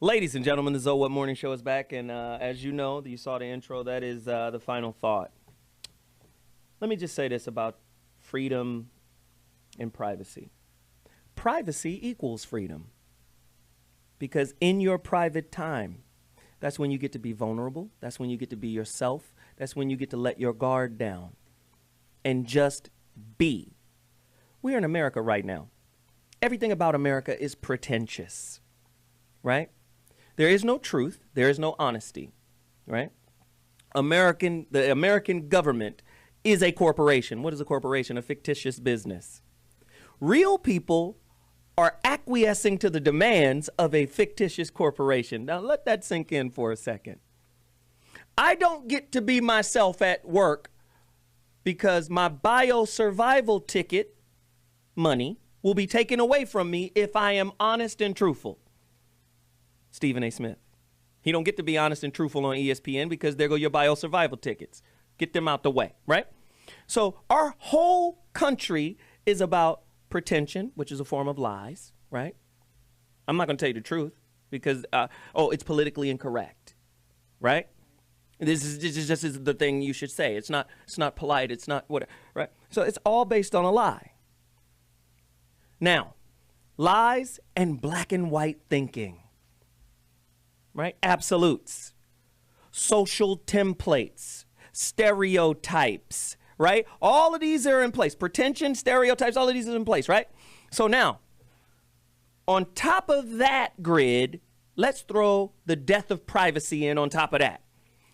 Ladies and gentlemen, the Zoe What Morning Show is back, and as you know, you saw the intro, that is the final thought. Let me just say this about freedom and privacy. Privacy equals freedom, because in your private time, that's when you get to be vulnerable, that's when you get to be yourself, that's when you get to let your guard down and just be. We're in America right now. Everything about America is pretentious, right? There is no truth. There is no honesty, right? The American government is a corporation. What is a corporation? A fictitious business. Real people are acquiescing to the demands of a fictitious corporation. Now let that sink in for a second. I don't get to be myself at work because my biosurvival ticket money will be taken away from me if I am honest and truthful. Stephen A. Smith. He don't get to be honest and truthful on ESPN because there go your biosurvival tickets. Get them out the way, right? So our whole country is about pretension, which is a form of lies, right? I'm not going to tell you the truth because, it's politically incorrect, right? This is just the thing you should say. It's not polite. It's not whatever, right? So it's all based on a lie. Now, lies and black and white thinking. Right? Absolutes, social templates, stereotypes, right? All of these are in place. Pretension, stereotypes, all of these are in place, right? So now, on top of that grid, let's throw the death of privacy in on top of that.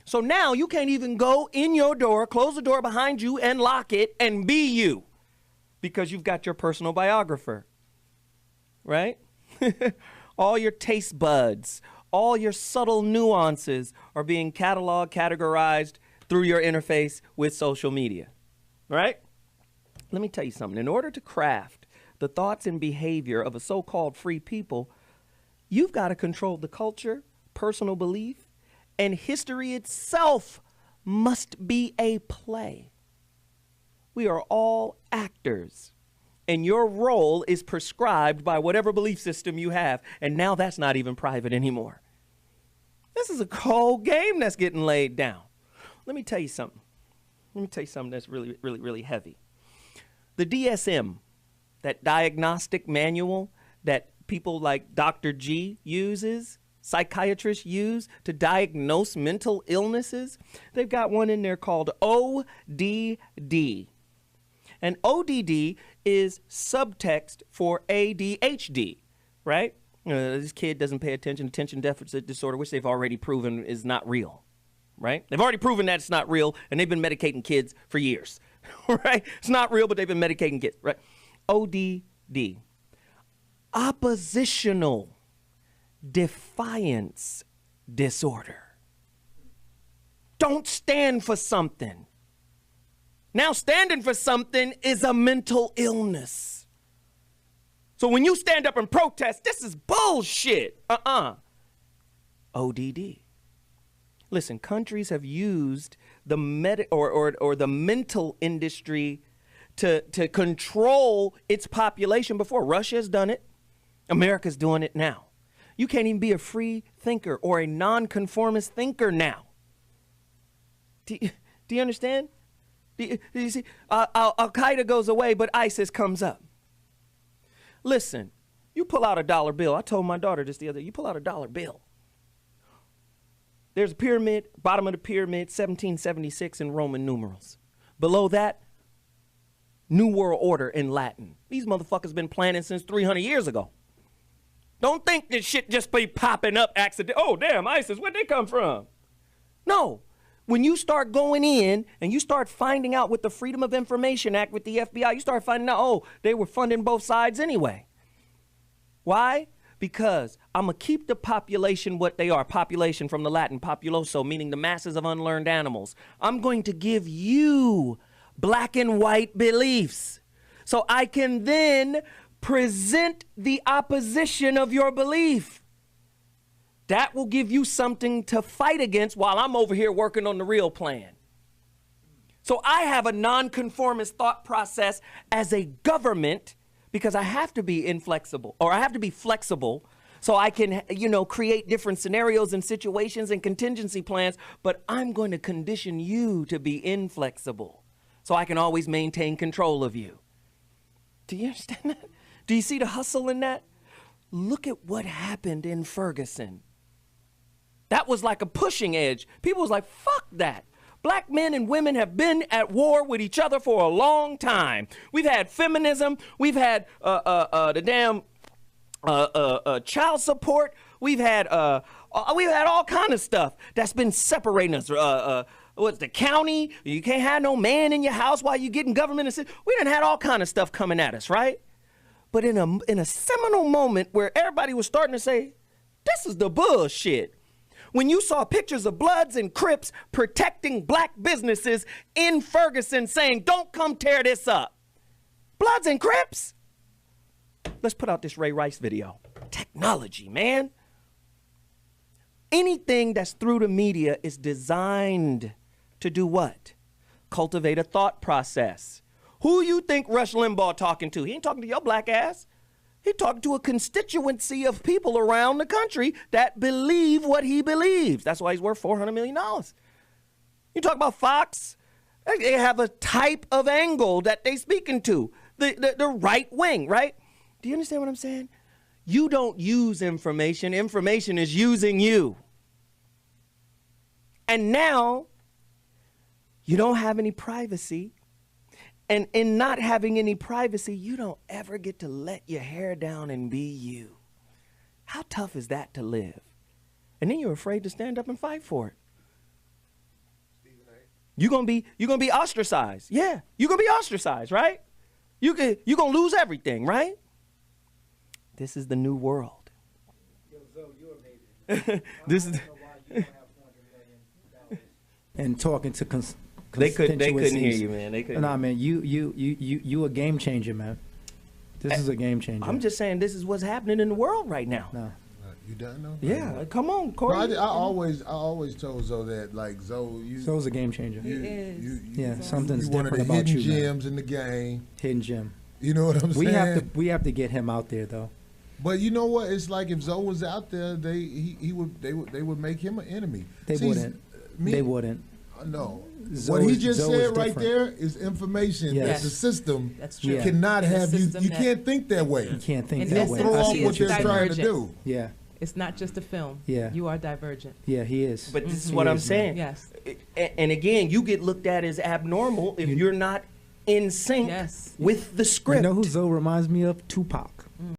So now you can't even go in your door, close the door behind you and lock it and be you because you've got your personal biographer, right? All your taste buds, all your subtle nuances are being cataloged, categorized through your interface with social media, right? Let me tell you something. In order to craft the thoughts and behavior of a so-called free people, you've got to control the culture, personal belief, and history itself must be a play. We are all actors. And your role is prescribed by whatever belief system you have. And now that's not even private anymore. This is a cold game that's getting laid down. Let me tell you something. Let me tell you something that's really, really, really heavy. The DSM, that diagnostic manual that people like Dr. G uses, psychiatrists use to diagnose mental illnesses, they've got one in there called ODD. And ODD is subtext for ADHD, right? This kid doesn't pay attention, attention deficit disorder, which they've already proven is not real, right? They've already proven that it's not real, and they've been medicating kids for years, right? It's not real, but they've been medicating kids, right? ODD, oppositional defiance disorder. Don't stand for something. Now standing for something is a mental illness. So when you stand up and protest, this is bullshit. ODD. Listen, countries have used the the mental industry to control its population before. Russia's done it. America's doing it now. You can't even be a free thinker or a nonconformist thinker now. Do you understand? You see, Al-Qaeda goes away, but ISIS comes up. Listen, you pull out a dollar bill. I told my daughter this the other day. You pull out a dollar bill. There's a pyramid, bottom of the pyramid, 1776 in Roman numerals. Below that, New World Order in Latin. These motherfuckers been planning since 300 years ago. Don't think this shit just be popping up accidentally. Oh, damn, ISIS, where'd they come from? No. When you start going in and you start finding out with the Freedom of Information Act with the FBI, you start finding out, they were funding both sides anyway. Why? Because I'm going to keep the population what they are. Population from the Latin populoso, meaning the masses of unlearned animals. I'm going to give you black and white beliefs so I can then present the opposition of your belief. That will give you something to fight against while I'm over here working on the real plan. So I have a nonconformist thought process as a government because I have to be inflexible, or I have to be flexible so I can, create different scenarios and situations and contingency plans, but I'm going to condition you to be inflexible so I can always maintain control of you. Do you understand that? Do you see the hustle in that? Look at what happened in Ferguson. That was like a pushing edge. People was like, fuck that. Black men and women have been at war with each other for a long time. We've had feminism. We've had the damn child support. We've had all kind of stuff that's been separating us. What's the county? You can't have no man in your house while you're getting government assistance. We done had all kind of stuff coming at us, right? But in a seminal moment where everybody was starting to say, this is the bullshit. When you saw pictures of Bloods and Crips protecting black businesses in Ferguson saying, don't come tear this up. Bloods and Crips? Let's put out this Ray Rice video. Technology, man. Anything that's through the media is designed to do what? Cultivate a thought process. Who you think Rush Limbaugh talking to? He ain't talking to your black ass. He talking to a constituency of people around the country that believe what he believes. That's why he's worth $400 million. You talk about Fox, they have a type of angle that they speaking to. The right wing, right? Do you understand what I'm saying? You don't use information. Information is using you. And now, you don't have any privacy. And in not having any privacy, you don't ever get to let your hair down and be you. How tough is that to live? And then you're afraid to stand up and fight for it. You're gonna be ostracized. Yeah, you're gonna be ostracized, right? You're gonna lose everything, right? This is the new world. Yo, Zoe, you're amazing. This is. I don't know why you don't have $400 million. And talking to They couldn't hear you, man. They couldn't. Nah, man, you a game changer, man. This is a game changer. I'm just saying this is what's happening in the world right now. No. You done though? Yeah, come on, No, Corey. I always told Zoe that, like, Zoe, Zoe's a game changer. Yeah, something's you one of the different about hidden you, man. gems in the game. Hidden gem. You know what I'm saying? We have to get him out there though. But you know what? It's like if Zoe was out there, they would make him an enemy. They wouldn't. They wouldn't. No. Zoe What he is- just Zoe is said right different. there is information Yes. that the system That's true. cannot And the have you. system You that- can't think that way. You can't think In that essence, way. Throw I off see what what you're they're saying. trying to divergent. do. Yeah, It's not just a film. Yeah. You are divergent. yeah, he is. But this is He what I'm is, man. saying. Yes. And again, you get looked at as abnormal if you're not in sync Yes. with the script. You know who Zoe reminds me of? Tupac.